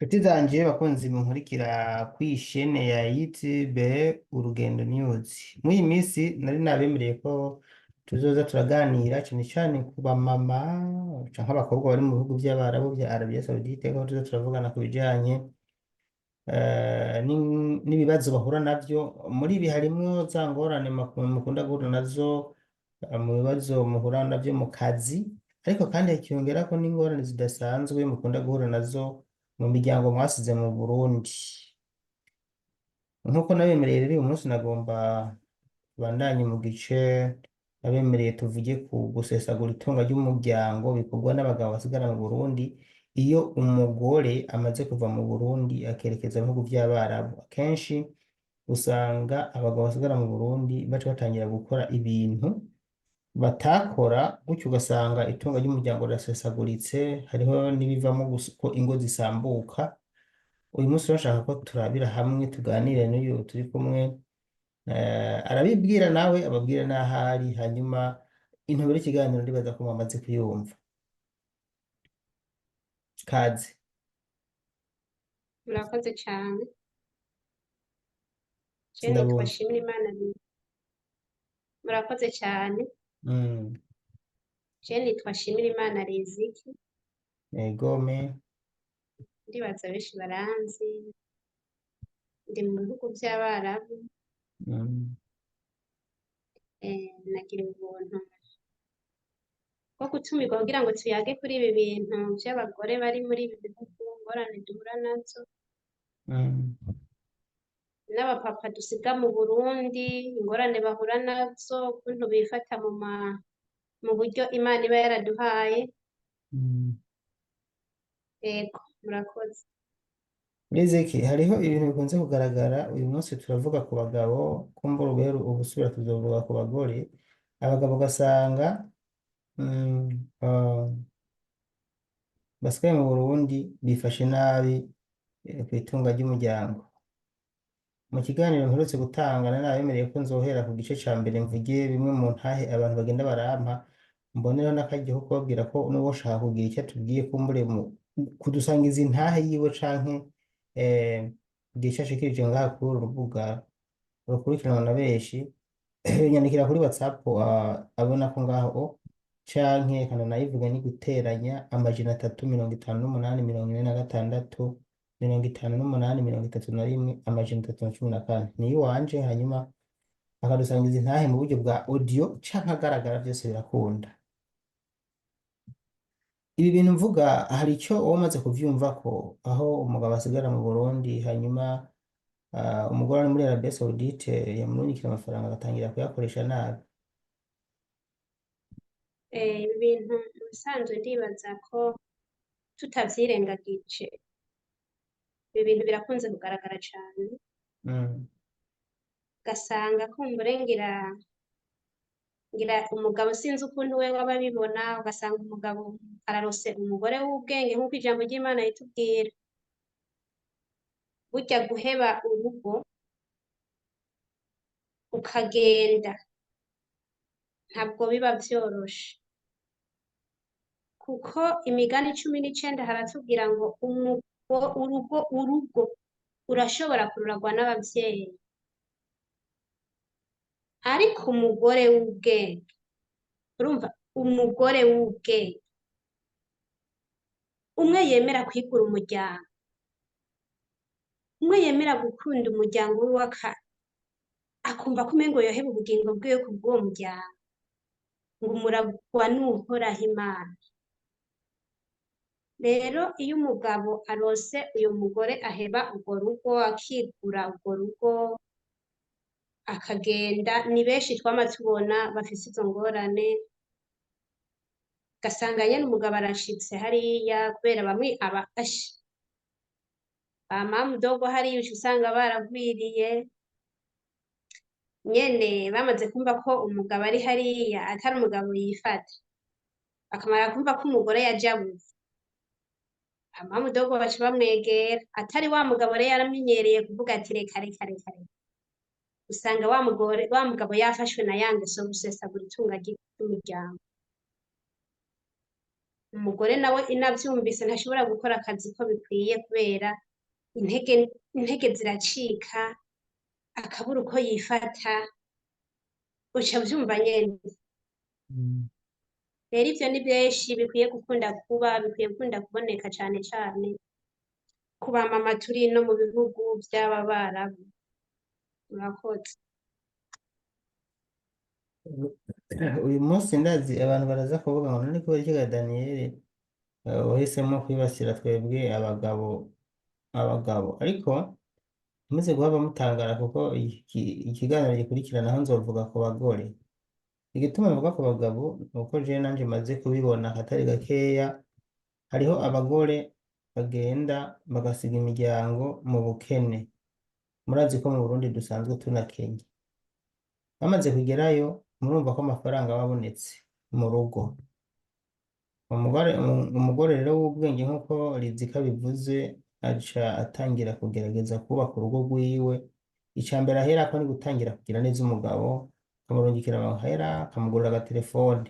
Inshuti zanje bakunzi munkurikira kw'ishene ya YouTube Urugendo News. Muri iyi minsi nari nabemereye ko tuzoza turaganira cane cane ku bamama canke abakobwa bari mu bihugu vy'Abarabu vya Arabia Saudite, ko tuzoza turavugana ku bijanye n'ibibazo bahura navyo. Muri ibi harimwo za ngorane mukunda guhura nazo mu bibazo muhura navyo mu kazi, ariko kandi hakiyongerako n'ingorane zidasanzwe mukunda guhura nazo mu miryango mwasize mu Burundi. Nk'uko nabemereye rero uyu munsi nagomba tubandanye mu gice nabemereye tuvuge ku gusesagura itunga ry'umuryango bikorwa n'abagabo basigara mu Burundi iyo umugore amaze kuva mu Burundi akerekeza mu bihugu vy'Abarabu. Akenshi usanga abagabo basigara mu Burundi baca batangira gukora ibintu batakora, gutyo ugasanga itunga ry'umuryango rirasesaguritse, hariho n'ibivamo ko ingo zisambuka. Uyu munsi turashaka ko turabira hamwe tuganire n'uyu turi kumwe, arabibwira nawe ababwira n'ahari, hanyuma intobero y'ikiganiro ndibaza ko mwamaze kuyumva. Kaze. Murakoze cyane. Je nitwa Sindabumva. Shimirimana murakoze cyane. Je nitwa Shimirimana Riziki, Egome. ndibaza benshi baranzi, ndi mu bihugu by'Abarabu. Nagira ubuntu bwo gutumirwa kugira ngo tuyage kuri ibi bintu by'abagore bari muri ibi bihugu, ngorane duhura nazo, n'abapapa dusiga mu Burundi, ingorane bahura nazo, ukuntu bifata mu buryo Imana iba yaraduhaye. Ego, murakoze. Riziki, hariho ibintu bikunze kugaragara. Uyu munsi turavuga ku bagabo, kumbura uberu ubusubira tuzovuga ku bagore. Abagabo ugasanga basigaye mu Burundi bifashe nabi kw'itunga ry'umuryango. Mu kiganiro mperutse gutanga nari nabemereye ko nzohera ku gice ca mbere mvuge bimwe mu ntahe abantu bagenda barampa, mbonereho n'akaryo ko kubabwira ko n'uwoshaka kugira icyo atubwiye kumbure kudusangiza intahe yiwe canke kugira ico ashikirije ngaha kuri uru rubuga rukurikiranwa na benshi, nyandikira kuri WhatsApp abona ko ngaho canke kana nayivuga ni guteranya 358 46 niyo iwanje, hanyuma akadusangiza intahe mu buryo bwa audio canke agaragara, vyose birakunda. Ibi bintu mvuga hari icyo wamaze kuvyumva ko aho umugabo asigara mu Burundi, hanyuma umugore ari muri Arabia Saudite yamurungikira amafaranga agatangira kuyakoresha nabi. Ibi bintu mu bisanzwe ndibaza ko tutavyirengagije, ibi bintu birakunze kugaragara cane. Ugasanga kumbure ngira umugabo sinzi ukuntu we waba abibona, ugasanga umugabo ararose umugore w'ubwenge nk'uko ijambo ry'Imana ritubwira. Burya guheba urugo ukagenda ntabwo biba vyoroshe, kuko imigani 19 haratubwira ngo urugo urashobora kururagwa n'abavyeyi, ariko umugore w'ubwenge, urumva umugore w'ubwenge umwe yemera kwigura umuryango, umwe yemera gukunda umuryango wiwe, akumva ko umengo yoheba ubugingo bwiwe ku bw'uwo muryango, ngo umuragwa n'Uhoraho Imana. Rero iyo umugabo arose uyu mugore aheba urwo rugo, akigura urwo rugo akagenda, ni benshi twama tubona bafise izo ngorane. Ugasanga nyene umugabo arashitse hariya kubera bamwe ba mamudogo hariya uca usanga baragwiriye nyene, bamaze kumva ko umugabo ari hariya atari umugabo yifata, bakamara kumva ko umugore yajabuze, amamudogo baca bamwegera, atari wa mugabo rero yaramenyereye kuvuga ati reka reka reka reka, usanga wa mugabo yafashwe na ya ngeso yo gusesagura itunga ry'umuryango. umugore nawe inavyumvise ntashobora gukora akazi ko bikwiye kubera intege intege ziracika, akabura uko yifata, uca vyumva nyene. Mm. Rero ivyo ni vyinshi bikwiye gukunda kuba, bikwiye gukunda kuboneka cane cane ku bamama turi no mu bihugu vy'aba Barabu. Murakoze. Uyu munsi ndazi abantu baraza kuvuga ngo none kubera iki ga Daniel wahisemo kwibasira twebwe abagabo ariko muze guhava mutangara kuko ikiganiro gikurikiranaho nzovuga ku bagore. Igituma mvuga ku bagabo ni uko jewe nanje maze kubibona akatari gakeya. Hariho abagore bagenda bagasiga imiryango mu bukene. Murazi ko mu Burundi dusanzwe tunakenye. Bamaze kugerayo murumva ko amafaranga aba abonetse mu rugo. Umugore rero w'ubwenge nk'uko Rizika bivuze aca atangira kugerageza kubaka urugo rwiwe. Ica mbere aherako ni gutangira kugira neza umugabo, akamurungikira amahera, akamugurira agatelefone.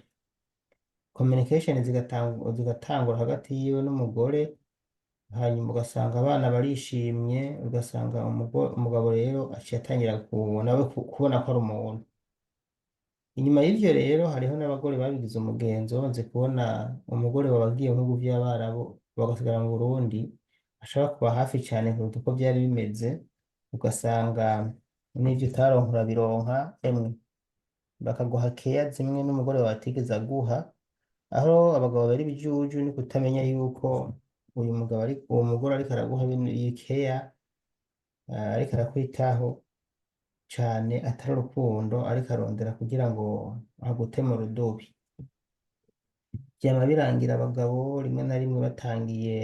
Communication zigatangura hagati yiwe n'umugore, hanyuma ugasanga abana barishimye, ugasanga umugabo rero aciye atangira nawe kubona ko ari umuntu. Inyuma y'ivyo rero hariho n'abagore babigize umugenzo bamaze kubona umugore wabagiye mu bihugu vy'Abarabu bagasigara mu Burundi ashaka kuba hafi cane kuruta uko vyari bimeze, ugasanga n'ivyo utaronka urabironka, emwe bakaguha keya zimwe n'umugore wawe atigeze aguha. Aho abagabo bari ibijuju ni kutamenya yuko uwo mugore ariko araguha iyi keya, ariko arakwitaho cane atari urukundo ariko arondera kugira ngo agute mu rudubi. Vyama birangira abagabo rimwe na rimwe batangiye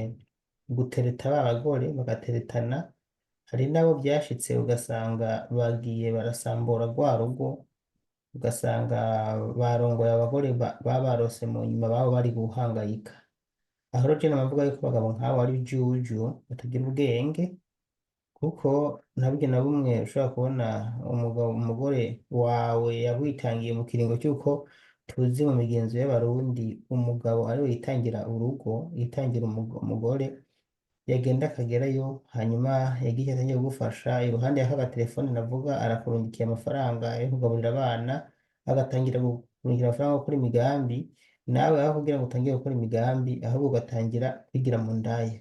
gutereta ba bagore bagateretana. Hari nabo vyashitse ugasanga bagiye barasambura rwa rugo, ugasanga barongoye abagore babarose mu nyuma babo bari guhangayika. Aho rero je nama mvuga yuko abagabo nk'abo ari ibijuju batagira ubwenge, kuko ntabwo na bumwe ushobora kubona umugore wawe yagwitangiye mu kiringo cy'uko tuzi mu migenzo y'Abarundi umugabo ariwe yitangira urugo, yitangira umugore, yagenda akagerayo hanyuma yagiye atangiye kugufasha iruhande y'aka gatelefone navuga arakurungikiye amafaranga yo kugaburira abana, agatangira kurungira amafaranga yo gukora imigambi. Nawe aho kugira ngo utangire gukora imigambi ahubwo ugatangira kwigira mu ndaya.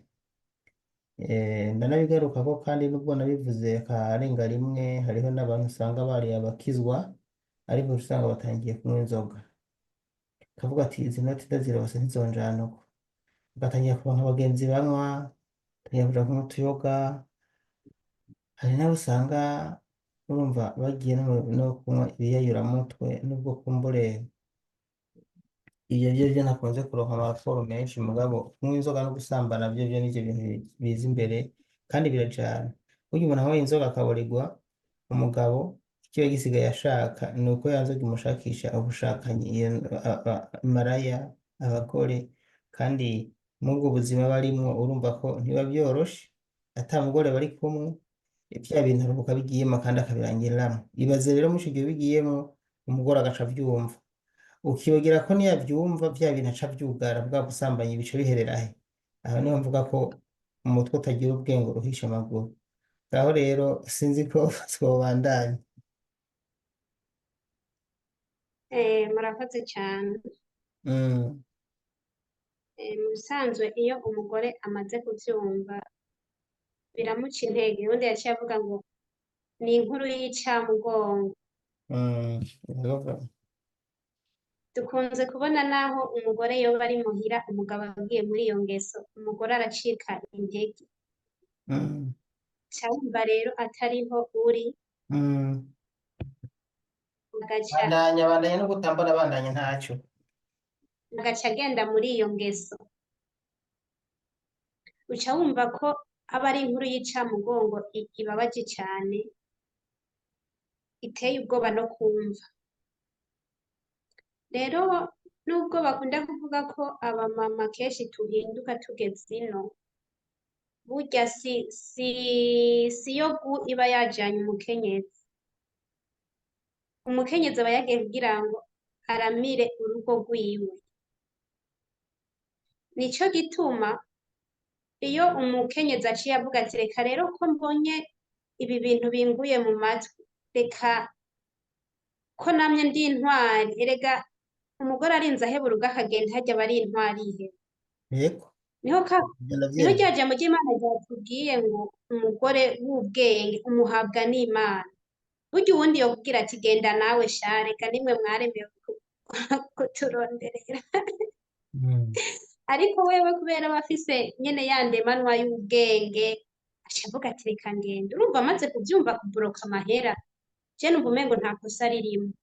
Ndanabigarukako kandi nubwo nabivuze akarenga rimwe, hariho n'abantu usanga bari abakizwa ariko usanga batangiye kunywa inzoga, kavuga ati izi noti ndazirose ntizonjana uko, ugatangira kuronka abagenzi banywa, ugatangira kuja kunywa utuyoga. Hari n'abo usanga urumva bagiye no kunywa ibiyayuramutwe, nubwo kumbure ivyo ntakunze kuronka amaraporo menshi, mugabo kunywa inzoga no gusambana vyo nivyo bintu biza imbere kandi birajana. Burya umuntu anyoye inzoga akaborerwa, umugabo ikiba gisigaye ashaka ni uko ya nzoga imushakisha ubushakanyi, maraya, abagore. Kandi mubwo buzima barimwo urumva ko ntibiba vyoroshe, ata mugore bari kumwe, vya bintu aruhuka bigiyemo kandi akabirangiriramwo. Ibaze rero muco gihe bigiyemwo umugore agaca avyumva, ukibagira ko niyavyumva vya bintu aca avyugara, bwa busambanyi bica biherera he? Aho niho mvuga ko umutwe utagira ubwenge uruhisha amaguru. Aho rero sinzi ko twobandanya. Murakoze cane. Mm. Mu bisanzwe iyo umugore amaze kuvyumva biramuca intege. Uwundi yaciye avuga ngo ni inkuru y'icamugongo. Yehova. Dukunze kubona naho umugore yoba ari muhira umugabo agiye muri iyo ngeso, umugore aracika intege. Mm. Ca wumva rero atariho uri, Mm. agaca Bandanya no gutambara bandanya ntaco. agenda muri iyo ngeso. Uca wumva ko aba ari inkuru y'icamugongo ibabaje cane, iteye ubwoba no kumva. Rero nubwo bakunda kuvuga ko abamama kenshi tuhinduka tugeze ino, burya siyo iba yajanye umukenyezi. Umukenyezi aba yagiye kugira ngo aramire urugo rwiwe. nico gituma iyo umukenyezi aciye avuga ati reka rero ko mbonye ibi bintu binguye mu matwi, reka ko namye ndi intwari, erega umugore arinze ahebura urugo akagenda harya aba ari intwari iheba. yego Niho ka ibyo niho ndavyemera. rya jambo ry'Imana ryatubwiye ngo umugore w'ubwenge umuhabwa n'Imana. Burya uwundi yokubwira ati genda nawe sha reka nimwe mwaremewe kuturonderera. Mm. Ariko wewe kubera aba afise nyene ya ndemanwa y'ubwenge, aca avuga ati reka ngende. Urumva amaze kuvyumva kuburoka amahera, je numva umengo nta kosa ririmwo.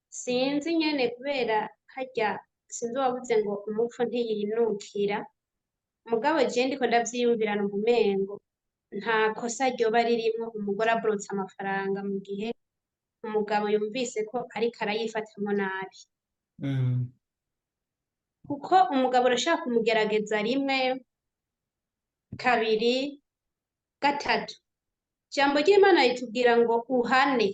Sinzi nyene kubera harya sinzi uwavuze ngo umupfu ntiyinukira, mugabo je ndiko ndavyiyumvira numva umengo nta kosa ryoba ririmwo umugore aborotse amafaranga mu gihe umugabo yumvise ko ariko arayifatamwo nabi. Mm. Kuko umugabo urashaka kumugerageza rimwe, kabiri, gatatu. Ijambo ry'Imana ritubwira ngo uhane,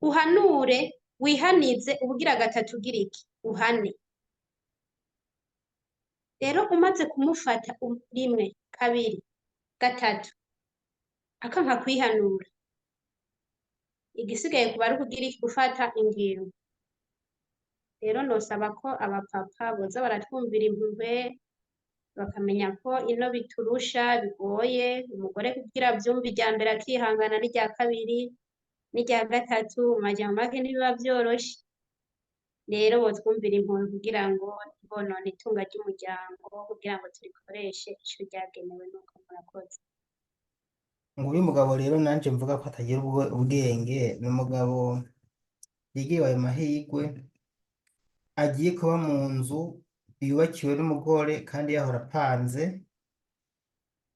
uhanure, wihanize, ubugira gatatu ugira iki? Uhane. Rero umaze kumufata rimwe, kabiri, gatatu, akanka kwihanura, igisigaye kuba ari ukugira iki? Gufata ingingo. Rero nosaba ko abapapa boza baratwumvira impuhwe, bakamenya ko ino biturusha bigoye, umugore kugira avyumve irya mbere akihangana n'irya kabiri n'irya gatatu, mu majambo make ntibiba vyoroshe. Rero botwumvira impuhwe kugira ngo ntibonone itunga ry'umuryango, kugira ngo turikoreshe ico ryagenewe. Nuko murakoze. ngo uyu mugabo rero nanje mvuga ko atagira ubwenge, ni umugabo yigiwe ayo mahirwe, agiye kuba mu nzu yubakiwe n'umugore kandi yahora apanze.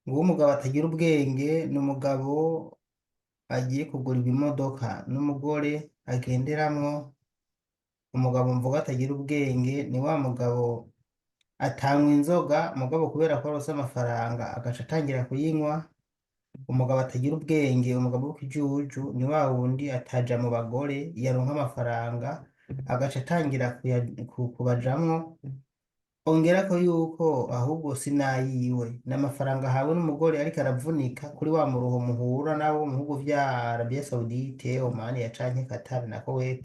ngo uwo mugabo atagira ubwenge ni umugabo agiye kugura ibimodoka n'umugore agenderamwo. umugabo mvuga atagira ubwenge ni wa mugabo atanywa inzoga mugabo kubera ko arose amafaranga agaca atangira kuyinywa. umugabo atagira ubwenge, umugabo w'ikijuju, ni wa wundi ataja mu bagore yaronka amafaranga agaca atangira kubajamwo, ongerako yuko ahubwo sinayiwe n'amafaranga ahawe n'umugore ariko aravunika kuri wa muruho muhura nawo mu bihugu vya Arabia Saudite, Oman ya canke Qatar na Kuwait.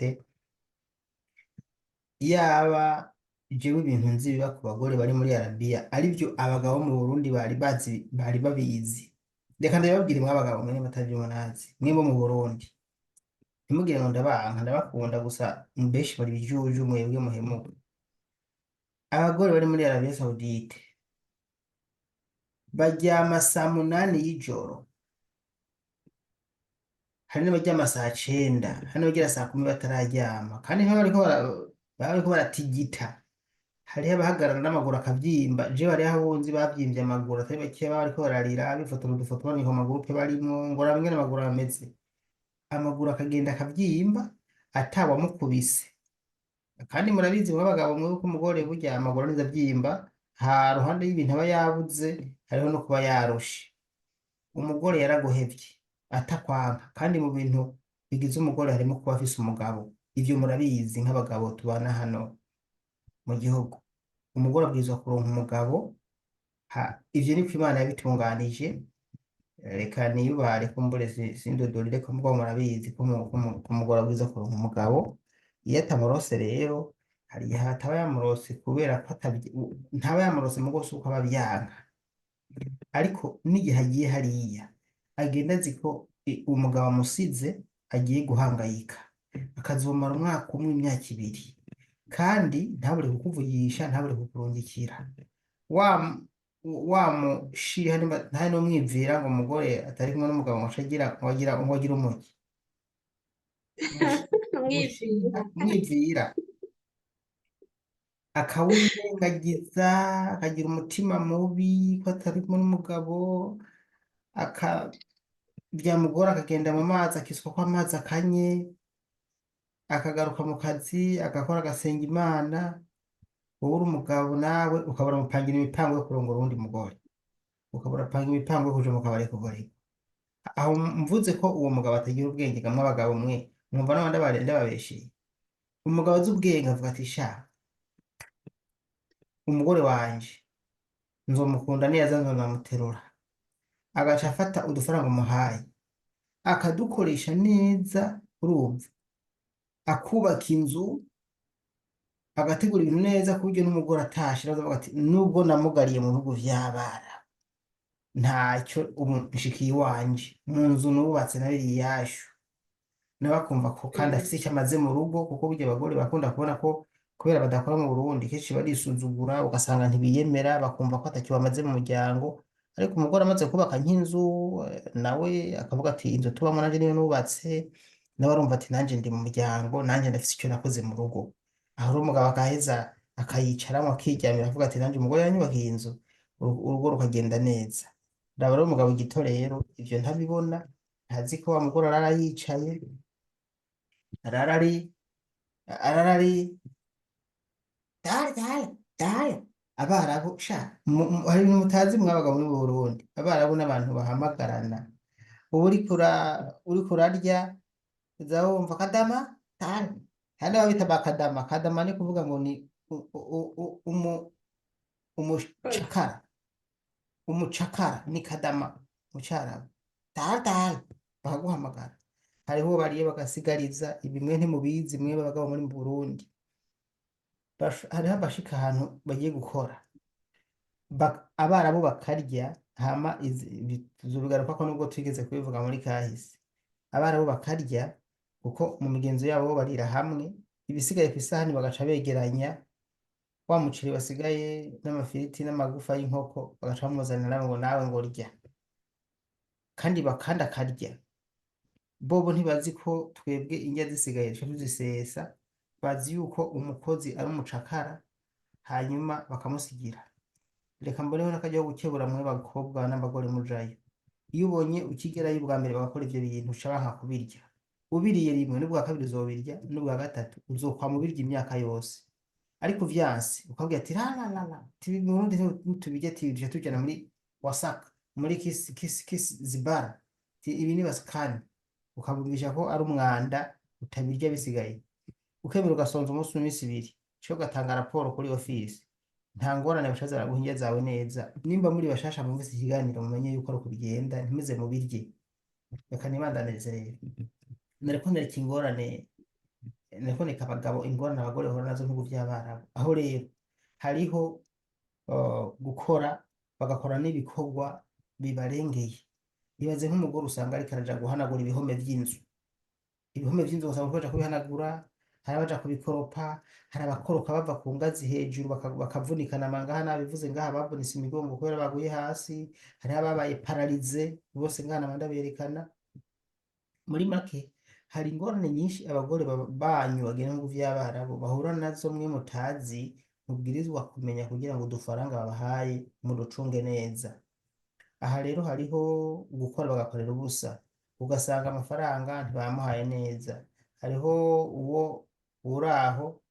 Yaba jewe ibintu nzi biba ku bagore bari muri Arabia arivyo abagabo mu Burundi bari babizi. Reka ndababwire mwe abagabo mwe batavyo munazi, mwe bo mu Burundi ntimugire ngo ndabanka, ndabakunda gusa mbeshi bari bijuju mwebwe muhemuka. Abagore bari muri Arabia Saudite baryama saa munani y'ijoro, hari n'abaryama saa cenda, hari n'abagira saa kumi batararyama, kandi bariko baratigita. hariho abahagarara n'amaguru akavyimba, jewe hariho abunzi bavyimvye amaguru atari bake baba bariko bararira bifotora udufoto babika mu magurupe barimwo, ngo raba ingene amaguru ameze, amaguru akagenda akavyimba atawamukubise. kandi murabizi mwe abagabo mwe ko umugore burya amaguru aniza avyimba, ha ruhande y'ibintu aba yabuze hariho no kuba yarushe. umugore yaraguhevye atakwanka, kandi mu bintu bigize umugore harimo kuba afise umugabo. ivyo murabizi nk'abagabo tubana hano mu gihugu, umugore abwirizwa kuronka umugabo. ivyo niko Imana yabitunganije. reka niyubare kumbure sindodorire ko mugabo murabizi ko umugore abwirizwa kuronka umugabo. iyo atamurose rero hari igihe ataba yamurose kubera ko ntaba yamurose mugo si uko aba avyanka, ariko n'igihe agiye hariya agenda azi ko umugabo amusize agiye guhangayika, akazomara umwaka umwe, imyaka ibiri, kandi ntabure kukuvugisha, ntabure kukurungikira. wamushiha ntari n'umwivira ngo umugore atari kumwe n'umugabo ngo agira umugi. Mwivira. umwivira akawurengagiza, akagira umutima mubi ko atari kumwe n'umugabo, byamugora akagenda mu mazi akiswa ko amazi akanye, akagaruka mu kazi agakora agasenga Imana. wowe uri umugabo nawe ukabura mupangira imipango yo kurongora uwundi mugore, ukabura panga imipango yo kuja mu kabari kugorerwa. aho mvuze ko uwo mugabo atagira ubwenge gamwe abagabo mwe mwumva n'abandi ndababesheye. umugabo azi ubwenge avuga ati sha umugore wanje nzomukunda neza, nzonamuterura, agaca afata udufaranga umuhaye akadukoresha neza, urumva, akubaka inzu, agategura ibintu neza ku buryo n'umugore atashe aravuga ati nubwo namugariye mu bihugu vy'abara ntacyo, ubu nshikiye iwanje mu nzu nubatse nayo iyashu, nawe akumva ko kandi afise icyo amaze mu rugo, kuko burya abagore bakunda kubona ko kubera badakora mu Burundi kenshi barisuzugura, ugasanga ntibiyemera, bakumva ko atacyo bamaze mu muryango. Ariko umugore amaze kubaka nk'inzu, nawe akavuga ati inzu tubamo nanje niyo nubatse, nawe arumva ati nanje ndi mu muryango, nanje ndafise icyo nakoze mu rugo. Aho rero umugabo akaheza akayicaramo akiryamira avuga ati nanje umugore yanyubakiye inzu, urugo rukagenda neza. Raba rero umugabo gito rero ivyo ntabibona, ntazi ko wa mugore arara yicaye, arara ari arara ari dale dale dale. Abarabu sha hari ibintu mutazi mwabagabo mu Burundi, abarabu n'abantu bahamagarana, ubu uriko urarya uza wumva kadama dale, kandi babita bakadama. Kadama ni kuvuga ngo ni umucakara, umucakara ni kadama mu Carabu. Dale dale bakaguhamagara. Hariho bariye bagasigariza, ibimwe ntimubizi mwe abagabo muri mu Burundi. Hariho abashika ahantu bagiye gukora, abarabu bakarya, hama tuzobigaruka ko nubwo twigeze kubivuga muri kahise. Abarabu bakarya kuko mu migenzo yabo bo barira hamwe, ibisigaye ku isahani bagaca begeranya, wa muceri basigaye n'amafiriti n'amagufa y'inkoko bagaca bamuzanira ngo nawe ngo rya, kandi bakanda akarya. Bobo ntibazi ko twebwe indya zisigaye duca tuzisesa, bazi yuko umukozi ari umucakara, hanyuma bakamusigira. Reka mboneho n'akajya ko gukebura mwe bakobwa n'abagore mujayo, iyo ubonye ukigerayo ubwa mbere bagakora ivyo bintu uca banka kubirya. Ubiriye rimwe n'ubwa kabiri uzobirya, n'ubwa gatatu uzokwama ubirya imyaka yose. Ariko uvyanse ukabwira ati la la la la, tibi mu Burundi ntitubirya, tuje tujana muri wasaka, muri kisi zibara, ibi ni basikani, ukabumvisha ko ari umwanda utabirya bisigaye, ukemera ugasonza umunsi w'iminsi ibiri, cyo ugatanga raporo kuri ofisi. Nta ngorane bashaza baraguha indya zawe neza. Nimba muri bashasha mwumvise ikiganiro mumenye yuko ari uko bigenda, ntimuze mubirye. Reka nibandanirize rero, nariko ndareka ingorane, nariko nereka abagabo ingorane abagore bahura nazo nk'ubu vy'abarabu. Aho rero hariho gukora, bagakora n'ibikorwa bibarengeye. Ibaze nk'umugore usanga ariko araja guhanagura ibihome vy'inzu, ibihome vy'inzu usanga baja kubihanagura, hari abaja kubikoropa, hari abakoroka bava ku ngazi hejuru bakavunikana amangaha, nabivuze ngaha bavunitse imigongo kubera baguye hasi, hari ababaye paralize, bose ngaha nabanda berekana. Muri make hari ingorane nyinshi abagore banyu bagenda mu vy'abarabu bahura nazo, mwe mutazi, mubwirizwa kumenya kugira ngo udufaranga babahaye muducunge neza. Aha rero hariho gukora bagakorera ubusa, ugasanga amafaranga ntibamuhaye neza. Hariho uwo uraho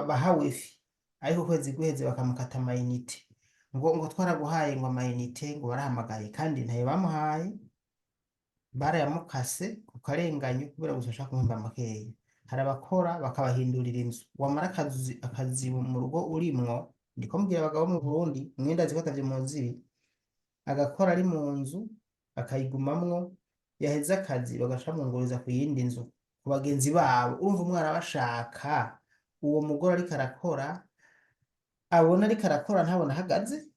baha wifi, ariko ukwezi guheze bakamukata amayinite, ngo twaraguhaye ngo amayinite, ngo barahamagaye, kandi ntayo bamuhaye, barayamukase ku karenganyo kubera gusa ashaka kumwumva makeya. Hari abakora bakabahindurira inzu, wamara akazi mu rugo urimwo, ndiko mbwira abagabo mu Burundi, umwenda zikotavye mu nzibi, agakora ari mu nzu akayigumamwo, yaheza akazi bagaca bamwunguriza ku yindi nzu ku bagenzi babo. Urumva umwana bashaka uwo mugore ariko arakora, abona ariko arakora ntabona ahagaze,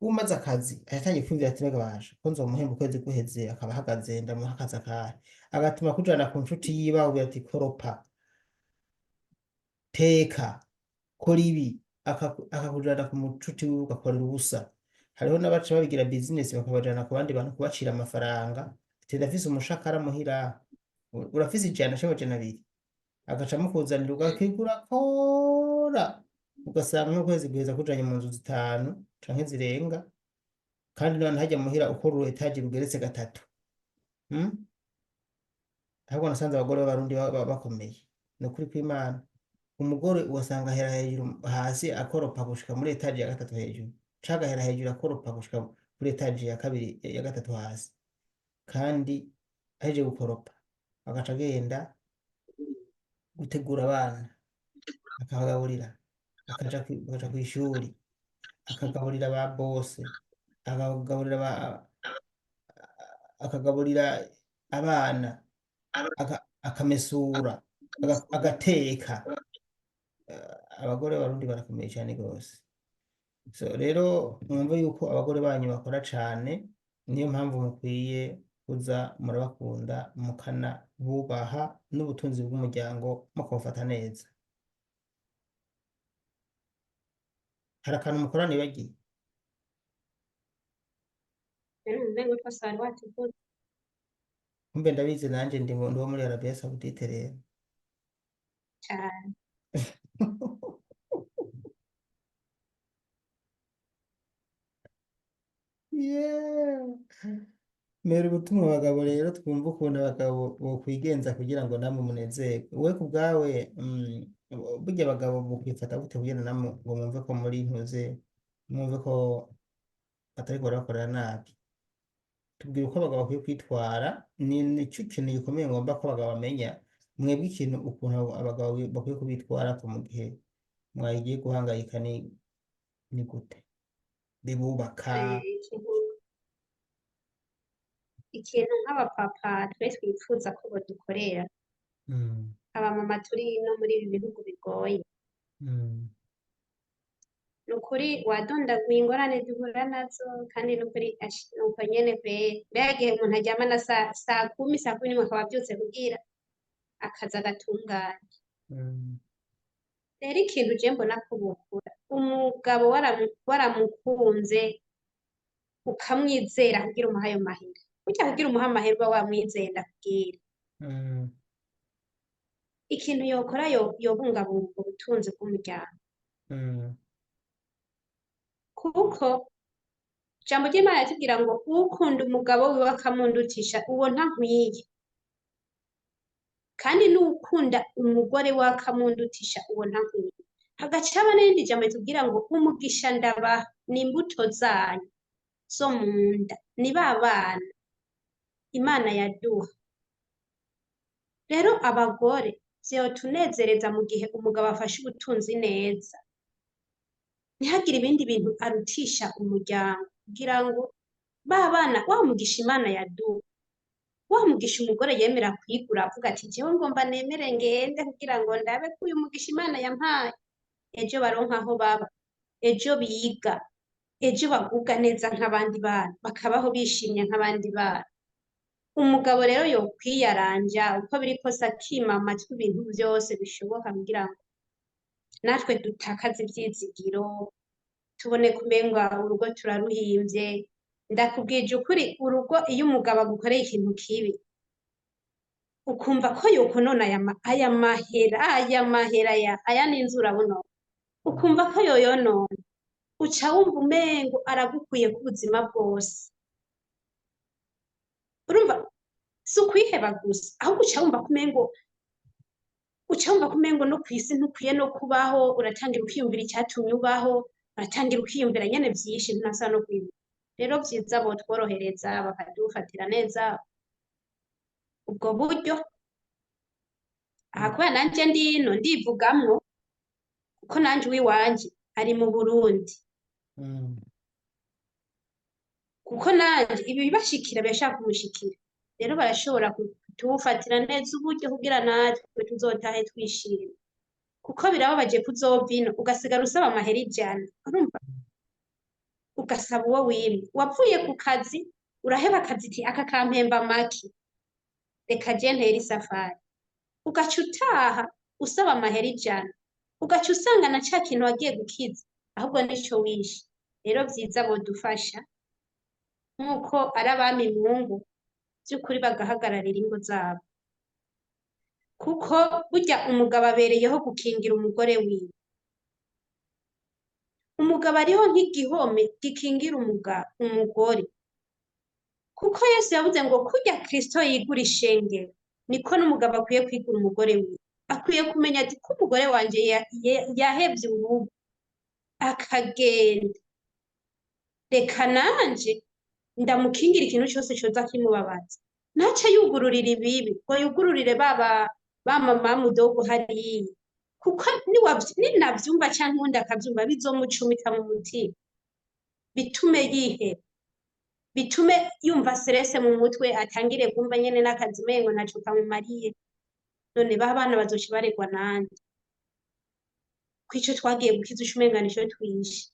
umaze akazi ayatangiye kwumvira ati mbega baje ko nzomuhemba ukwezi guheze, akaba ahagaze ndamuha akazi akahe, agatuma kujana ku nshuti yiwe abwira ati koropa, teka, kora ibi, akakujana ku mucuti wiwe ugakorera ubusa. Hariho n'abaca babigira business bakabajana ku bandi bantu kubacira amafaranga, ati ndafise umushakara muhira, urafise ijana canke amajana abiri, agaca amukuzanira ugakigura kora, ugasanga nk'ukwezi guheza kujanye mu nzu zitanu canke zirenga, kandi none hajya muhira ukora uruetaje rugeretse gatatu. Ahubwo nasanze abagore b'abarundi bakomeye, ni ukuri kw'Imana. Umugore ugasanga ahera hejuru hasi akoropa gushika muri etaje ya gatatu hejuru, canke agahera hejuru akoropa gushika kuri etaje ya kabiri ya gatatu hasi, kandi aheje gukoropa agaca agenda gutegura abana, akabagaburira, bakaja kw'ishuri, akagaburira ba bose, akagaburira akagaburira abana, akamesura, agateka. Abagore b'abarundi barakomeye cyane rwose. So rero mwumve yuko abagore banyu bakora cane, niyo mpamvu mukwiye kuza murabakunda mukana bubaha n'ubutunzi bw'umuryango mukawufata neza. Hari akantu mukora nibagiye? rero umengo twose wari watuvuze Kumbe ndabizi nanje ndi wo muri Arabia Saudite rero. cane. Yeah. Mbere ubutumwa abagabo rero twumva ukuntu abagabo bokwigenza kugira ngo namwe munezerwe. Wowe ku bwawe burya abagabo bokwifata gute kugira namwe ngo mwumve ko muri ntuze, mwumve ko batariko barabakorera nabi? Tubwire uko abagabo bakwiye kwitwara, nico kintu gikomeye ngomba ko abagabo bamenya. Mwebwe ikintu ukuntu abagabo bakwiye kubitwarako mu gihe mwagiye guhangayika ni gute? Bibubaka. Ikintu nk'abapapa twe twifuza ko bodukorera, abamama turi no muri ibi bihugu bigoye, ni ukuri wadondaguye ingorane duhura nazo, kandi ni ukuri nuko nyene kweri. Mbega igihe umuntu aryama na saa kumi n'imwe akaba avyutse kugira akazi agatunganya. Rero ikintu je mbona ko bokora, umugabo waramukunze ukamwizera kugira umuhe ayo mahera, burya kugira umuhe amahera uba wamwizeye ndakubwira. Ikintu yokora yobungabunga ubutunzi bw'umuryango, kuko ijambo ry'Imana ritubwira ngo ukunda umugabo wiwe akamundutisha uwo ntankwiye, kandi n'uwukunda umugore we akamundutisha uwo ntankwiye. Hagaca haba n'irindi jambo ritubwira ngo umugisha ndabaha ni imbuto zanyu zo munda, ni ba bana Imana yaduha. Rero abagore vyotunezereza mu gihe umugabo afashe ubutunzi neza, ntihagire ibindi bintu arutisha umuryango, kugira ngo ba bana wa mugisha Imana yaduha, wa mugisha umugore yemera kwigura avuga ati jewe ngomba nemere ngende kugira ngo ndabe ko uyu mugisha Imana yampaye, ejo baronka aho baba, ejo biga, ejo bagubwa neza nk'abandi bana, bakabaho bishimye nk'abandi bana. Umugabo rero yokwiyaranja uko biri kose akima amatwi ibintu vyose bishoboka, kugira ngo natwe dutakaze ivyizigiro, tubone kumenga urugo turaruhimvye. Ndakubwije ukuri, urugo iyo umugabo agukoreye ikintu kibi, ukumva ko yokonona aya mahera aya n'inzu urabona, ukumva ko yoyonona, uca wumva umengo aragukuye ku buzima bwose. Urumva si ukwiheba gusa, ahubwo uca wumva kumengo no kw'isi ntukwiye no kubaho, uratangira ukiyumvira icyatumye ubaho, uratangira ukiyumvira nyene vyinshi ntasa no kwibuka. Rero vyiza botworohereza bakadufatira neza ubwo buryo. Aha kubera nanje ndino ndivugamwo, kuko nanje uwiwanje ari mu Burundi, kuko nanje ibi bibashikira birashaka kumushikira. Rero barashobora kutufatira neza uburyo kugira natwe tuzotahe twishimye, kuko birababaje kuzovino ugasigara usaba amahera 100, urumva, ugasaba uwo wimye. Wavuye ku kazi uraheba akazi iti aka kampemba make, reka je ntere isafari, ugaca utaha usaba amahera 100, ugaca usanga na ca kintu wagiye gukiza ahubwo nico wishe. Rero vyiza bodufasha nk'uko ari abami Mungu, vy'ukuri bagahagararira ingo zabo, kuko burya umugabo abereyeho gukingira umugore wiwe. Umugabo ariho nk'igihome gikingira umugore, kuko Yesu yavuze ngo kurya Kristo yigura ishengero, niko n'umugabo akwiye kwigura umugore wiwe. Akwiye kumenya ati ko umugore wanje yahevye urugo akagenda, reka nanje ndamukingira ikintu cyose coza kimubabaza, ntace yugururira ibibi ngo yugururire ba mama mudogo hariya, kuko ninavyumva canke uwundi akavyumva bizomucumita mu mutima bitume yiheba, bitume yumva stress mu mutwe, atangire kumva nyene n'akazi umengo ntaco kamumariye. None ba bana bazoca baregwa nande? Ko ico twagiye gukiza uca umenga nico twishe.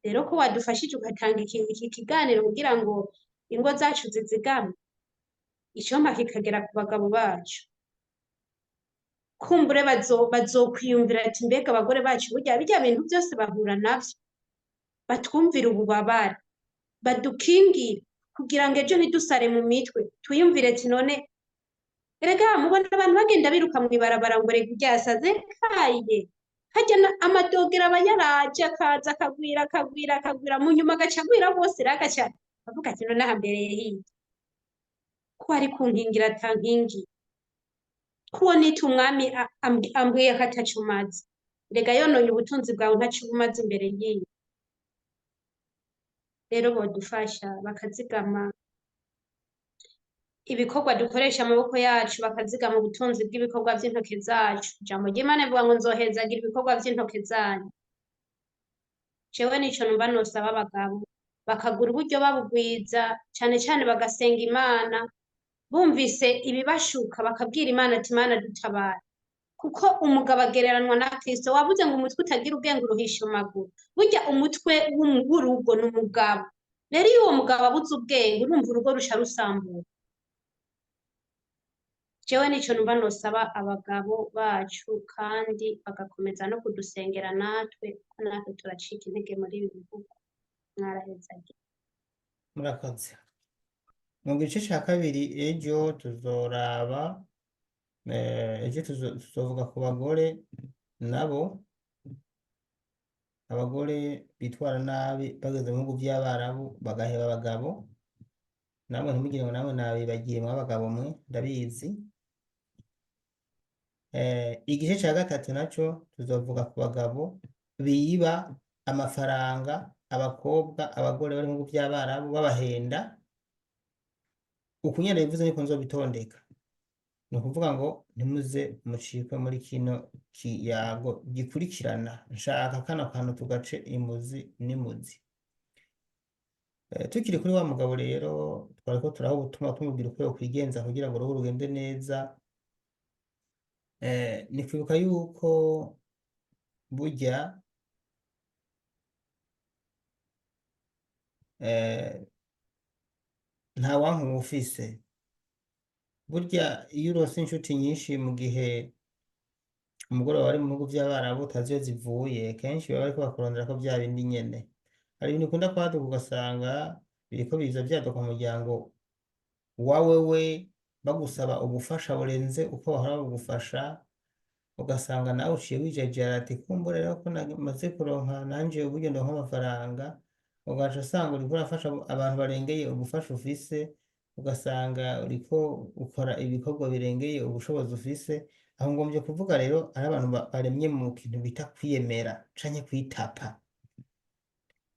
Rero ko wadufashije ugatanga iki kiganiro kugira ngo ingo zacu zizigame, icompa kikagera ku bagabo bacu, kumbure bazokwiyumvira ati mbega abagore bacu burya birya bintu vyose bahura navyo, batwumvire ububabare, badukingire kugira ngo ejo ntidusare mu mitwe, twiyumvire ati none erega mubona abantu bagenda biruka mw'ibarabara ngo rega uryasaze kaye, harya amadogera aba yaraje akaza akagwira mu nyuma agaca agwira bose rero agaca avuga ati none aha mbereye hirya ko ari kunkingira atankingiye, ko uwo nita umwami ambwiye ko ataco umaze, rega yononye ubutunzi bwawe ntaco uba umaze imbere yiwe. Rero bodufasha bakazigama ibikorwa dukoresha amaboko yacu, bakazigama ubutunzi bw'ibikorwa vy'intoke zacu. Ijambo ry'Imana rivuga ngo nzohezagira ibikorwa vy'intoke zanyu. Jewe nico numva nosaba abagabo, bakagura uburyo babugwiza, cane cane bagasenga Imana, bumvise ibibashuka bakabwira Imana ati Mana dutabara, kuko umugabo agereranwa na Kristo. Wavuze ngo umutwe utagira ubwenge uruhisha amaguru, burya umutwe w'urugo ni umugabo. Rero iyo uwo mugabo abuze ubwenge urumva urugo rusha rusambura. Jewe nico numva nosaba abagabo bacu, kandi bagakomeza no kudusengera natwe, ko natwe turacika intege muri ibi bihugu. Mwarahezagiye. murakoze. Mu gice ca kabiri ejo tuzoraba ejo tuzovuga ku bagore nabo, abagore bitwara nabi bageze mu bihugu vy'Abarabu bagaheba abagabo. Namwe ntimugire ngo namwe nabibagiye mw'abagabo mwe, ndabizi. Igice ca gatatu naco tuzovuga ku bagabo biba amafaranga abakobwa abagore bari mu bihugu vy'Abarabu babahenda. Uku nyene bivuze niko nzobitondeka, ni ukuvuga ngo ntimuze mucikwe muri kino kiyago gikurikirana. Nshaka kano kantu tugace imuzi n'imuzi. Tukiri kuri wa mugabo rero, twariko turaha ubutumwa tumubwira uko yokwigenza kugira ngo uruhu rugende neza. Ni kwibuka yuko burya nta wanka uwufise. Burya iyo uronse inshuti nyinshi mu gihe umugoroba wari mu bihugu vy'Abarabu utazi iyo zivuye, kenshi baba bariko bakurondera ko vya bindi nyene. Hari ibintu ukunda kwaduka ugasanga biriko biza vyaduka mu muryango wa wewe, bagusaba ubufasha burenze uko bahora babugufasha, ugasanga nawe uciye wijejera ati kumbure rero ko namaze kuronka nanje uburyo ndonka amafaranga, ugaca usanga uriko urafasha abantu barengeye ubufasha ufise, ugasanga uriko ukora ibikorwa birengeye ubushobozi ufise. Aho ngombye kuvuga rero ari abantu baremye mu kintu bita kwiyemera canke kwitapa.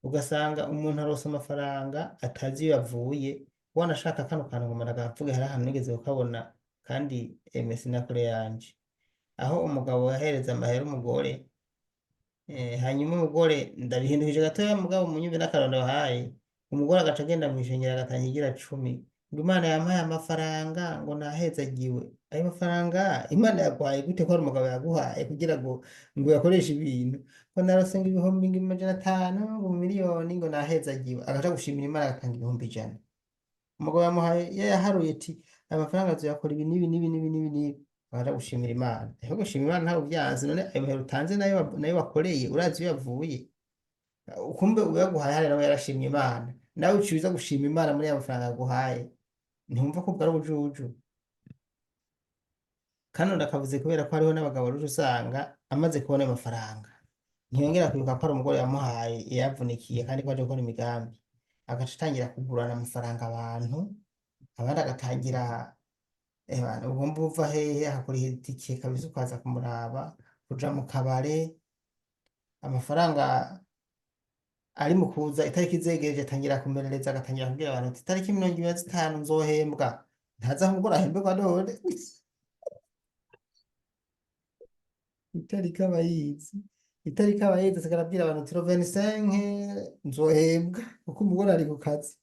Ugasanga umuntu aronse amafaranga atazi iyo yavuye, wanashaka kano kantu ngo ndagavuge hari ahantu nigeze kukabona kandi sinakure yanje, aho umugabo yahereza amahera umugore, hanyuma umugore ndabihindukije gatoya mugabo munyumve n'akarondo wahaye, umugore agaca agenda mw'ishengero agatangira igira 10 ngo Imana yampaye amafaranga ngo nahezagiwe. Ayo mafaranga Imana yaguhaye gute ko ari umugabo yaguhaye kugira ngo uyakoreshe ibintu? Ko narose ngo ibihumbi 500 ngo miliyoni ngo nahezagiwe, agaca gushimira Imana agatanga ibihumbi 100. Umugabo yamuhaye yaharuye ati aya mafaranga azoyakora ibi n'ibi n'ibi n'ibi n'ibi n'ibi, agaca gushimira Imana. Ariko gushima Imana ntawe uvyanze, none ayo mahera utanze nayo wakoreye urazi iyo yavuye? Ukumbe uyaguhaye hari nawe yarashimye Imana, nawe uciye gushima Imana muri ayo mafaranga yaguhaye, ntiwumva ko bwari ubujuju? Kano ndakavuze kubera ko hariho n'abagabo rero usanga amaze kubona ayo mafaranga ntiyongera kwibuka ko ari umugore yamuhaye yavunikiye kandi ko aje gukora imigambi, agaca atangira kugurana amafaranga abantu, abandi agatangira ugomba uva hehe, akakuriha itike kabisa ukaza kumuraba, kuja mu kabare. Amafaranga ari mu kuza itariki zegereje atangira kumerereza, agatangira kubwira abantu ati itariki 25 nzohembwa. Ntaza kumugora ahembwa none itariki aba yizi, itariki aba yizi asigaye arabwira abantu ati rovensenke nzohembwa kuko umugore ari ku kazi,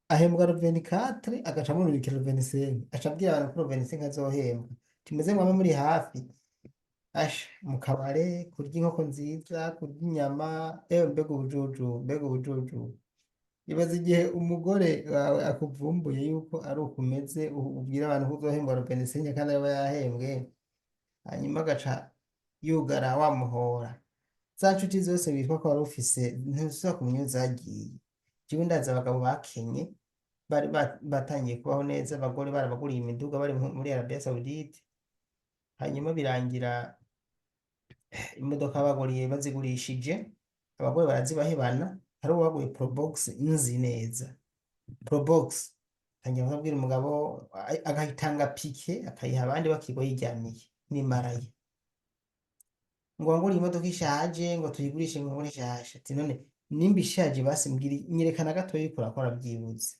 ahembwa rovenikatire agaca amurungikira rovensenke, aca abwira abantu ko rovensenke azohembwa, tumeze mwaba muri hafi, asha mu kabare kurya inkoko nziza, kurya inyama, ewe mbega ubujuju, mbega ubujuju. Ibaza igihe umugore wawe akuvumbuye yuko ari uko umeze, ubwira abantu ko uzohembwa rovensenke kandi aba yahembwe, hanyuma agaca yugara wamuhora, za nshuti zose witwa ko wari ufise ntuzishobora kumenya iyo zagiye. Jewe ndazi abagabo bakenye bari batangiye kubaho neza, abagore barabaguriye imiduga bari muri Arabia Saudite, hanyuma birangira imodoka baguriye bazigurishije, abagore barazibahebana, hari uwaguye probox nzi neza, probox tangira kubwira umugabo agahitanga pike akayiha abandi bakigwa yiryamiye nimaraye, ngo wangure imodoka ishaje ngo tuyigurishe ngo ngure ishaje, ati none nimba ishaje basi mbwira nyerekana gatoya uriko urakora byibuze.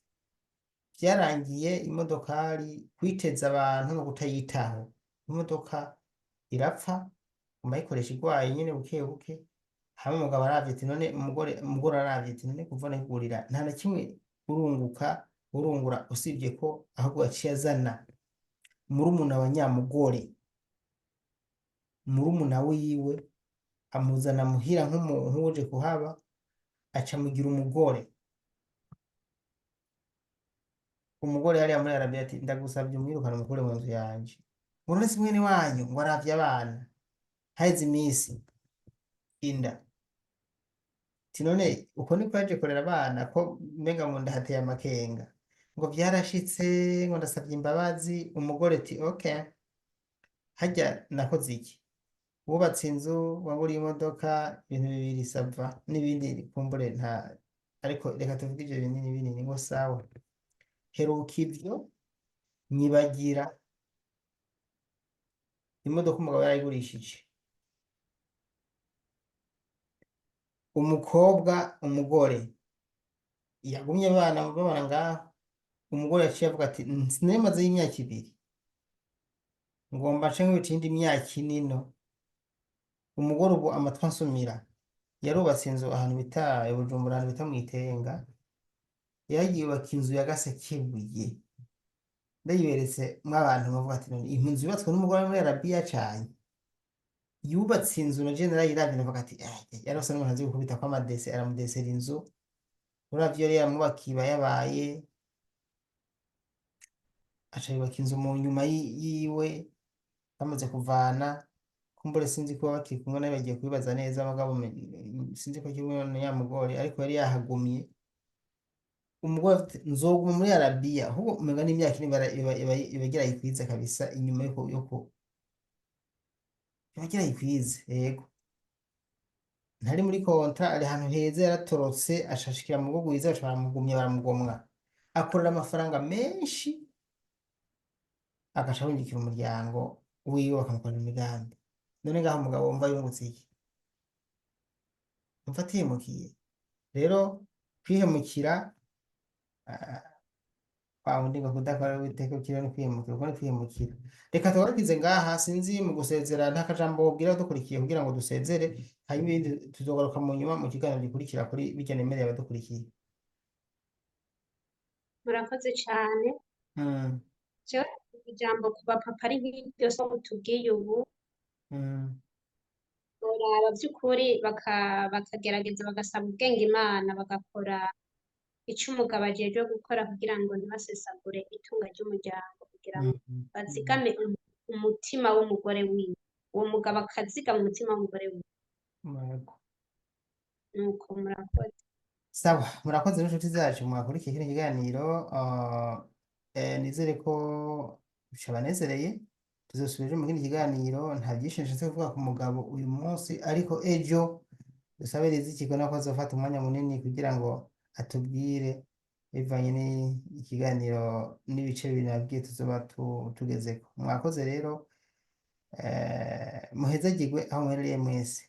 Byarangiye imodokari kwiteza abantu no kutayitaho, imodoka irapfa umayikoresha igwaye nyene buke buke, hamwe umugabo aravye ati none umugore aravye ati none kuva nayigurira nta na kimwe urungura usibye ko ahubwo yaciye azana murumuna wa nyamugore, murumuna wiwe amuzana muhira nk'uje kuhaba, aca amugira umugore. Umugore yari muri Arabia ati ndagusabye umwirukane umukure mu nzu yanje, ngo none si mwene wanyu ngo aravye abana haheze imisi inda, ati none uko niko yaje kurera abana ko menga mu nda hateye amakenga, ngo vyarashitse ngo ndasavye imbabazi. Umugore ati okay, harya nakoze iki? Wubatse inzu, waguriye imodoka, ibintu bibiri sava n'ibindi kumbure nta, ariko reka tuvuge ivyo binini binini ngo sawa, heruka ivyo nyibagira imodoka umugabo yarayigurishije, umukobwa umugore yagumye babana ngaho, umugore yaciye avuga ati sinemazeyo imyaka ibiri ngomba nce nk'ibiti iyindi myaka inino. Umugore ubu amatwi ansumira, yarubatse inzu ahantu bita i Bujumbura, ahantu bita Mwitenga, yagiye yubaka inzu ya gasekebuye, ndayiberetse mw'abantu bavuga ati none iyi nzu yubatswe n'umugore muri Arabiya cane, yubatse inzu na jewe narayiravye ndavuga ati yarose n'umuntu azi gukubita ko amadese, aramudesera inzu, uravye yari yaramwubakiye iba yabaye, aca yubaka inzu mu nyuma yiwe bamaze kuvana, kumbure sinzi ko bakiri kumwe nawe bagiye kubibaza neza mugabo sinzi ko kimwe na nyamugore, ariko yari yahagumye. Umugore ati nzoguma muri Arabiya, ahubwo umenga n'imyaka ine ibagira yikwize kabisa, inyuma yuko ibagira yikwize, yego ntari muri kontra, ari ahantu heza yaratorotse ashashikira mu rugo rwiza, baca baramugumya baramugomwa, akorera amafaranga menshi, agaca ahungikira umuryango wiwe bakamukorera imigambi. None ngaho umugabo wumva yungutse iki? Umva atihemukiye. Rero kwihemukira, wa wundi ngo kudakora Uwiteka ukiriho ni kwihemukira, uko ni kwihemukira. Reka tugarukize ngaha, sinzi mu gusezera nta kajambo wobwira abadukurikiye kugira ngo dusezere, hanyuma ibindi tuzogaruka mu nyuma mu kiganiro gikurikira kuri birya nemereye abadukurikiye. murakoze cane. Mm, Jewe ijambo ku bapapa ari nk'iryo somo tubwiye ubu, mm, boraba vy'ukuri bakagerageza bagasaba ubwenge Imana, bagakora ico umugabo ajejwe gukora kugira ngo ntibasesagure itunga ry'umuryango, kugira ngo mm, mm, bazigame umutima w'umugore wiwe, uwo mugabo akazigama umutima w'umugore wiwe. yego. Nuko murakoze. Sawa, murakoze n'inshuti zacu mwakurikiye kino kiganiro, nizere ko cabanezereye. Tuzosubira ejo mu kindi kiganiro, nta vyinshi nshatse kuvuga ku mugabo uyu munsi, ariko ejo dusabe Riziki ko nako azofata umwanya munini kugira ngo atubwire bivanye n'ikiganiro n'ibice bibiri nabwiye tuzoba tugezeko. Mwakoze rero, muhezagirwe aho muherereye mwese.